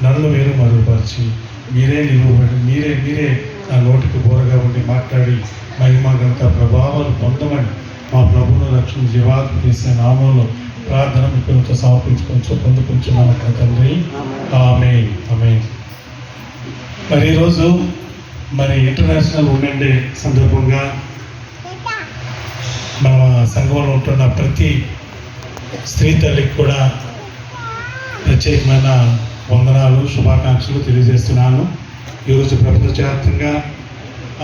నన్ను మీరు మరుగుపరిచి మీరే నిలువబడి మీరే నా నోటికి బోరగా ఉండి మాట్లాడి మహిమ ఘనత ప్రభావాలు పొందమని మా ప్రభువును రక్షణ జీవాత్మ చేసే నామంలో ప్రార్థన మిక్కులతో సమర్పించుకొని పొందుకుంటున్నాను తండ్రి. ఆమేన్ ఆమేన్. మరి ఈరోజు ఇంటర్నేషనల్ ఉమెన్ డే సందర్భంగా మన సంఘంలో ఉంటున్న ప్రతి స్త్రీ తల్లికి కూడా ప్రత్యేకమైన వందనాలు, శుభాకాంక్షలు తెలియజేస్తున్నాను. ఈరోజు ప్రపంచవ్యాప్తంగా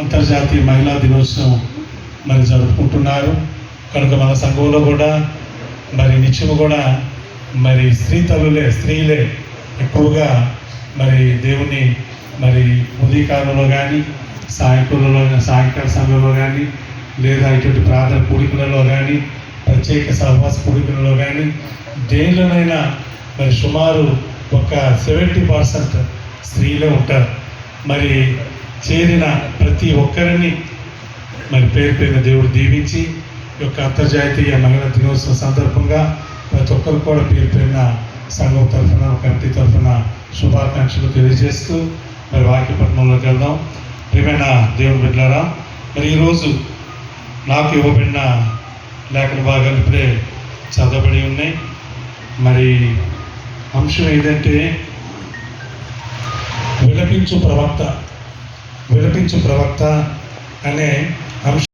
అంతర్జాతీయ మహిళా దినోత్సవం జరుపుకుంటున్నారు. కనుక మన సంఘంలో కూడా నిత్యము కూడా స్త్రీలే ఎక్కువగా దేవుని ఉదయకాలంలో కానీ సాయంకాల సమయంలో కానీ లేదా ఇటువంటి ప్రార్థన కూడికలలో కానీ ప్రత్యేక సహవాస కూడికలలో కానీ దేనిలోనైనా సుమారు ఒక 70% స్త్రీలే ఉంటారు. చేరిన ప్రతి ఒక్కరిని పేరు పేరున దేవుడు దీవించి ఈ యొక్క అంతర్జాతీయ మహిళా దినోత్సవం సందర్భంగా ప్రతి ఒక్కరు కూడా పేరు పేరున సంఘం తరఫున కమిటీ తరఫున శుభాకాంక్షలు తెలియజేస్తూ వాక్యపట్నంలోకి వెళ్దాం. ప్రియమైన దేవుని బిడ్డలారా, ఈరోజు నాకు ఇవ్వబడిన లేఖన భాగాలు ఇప్పుడే చదవబడి ఉన్నాయి. అంశం ఏదంటే విలపించు ప్రవక్త అనే అంశం.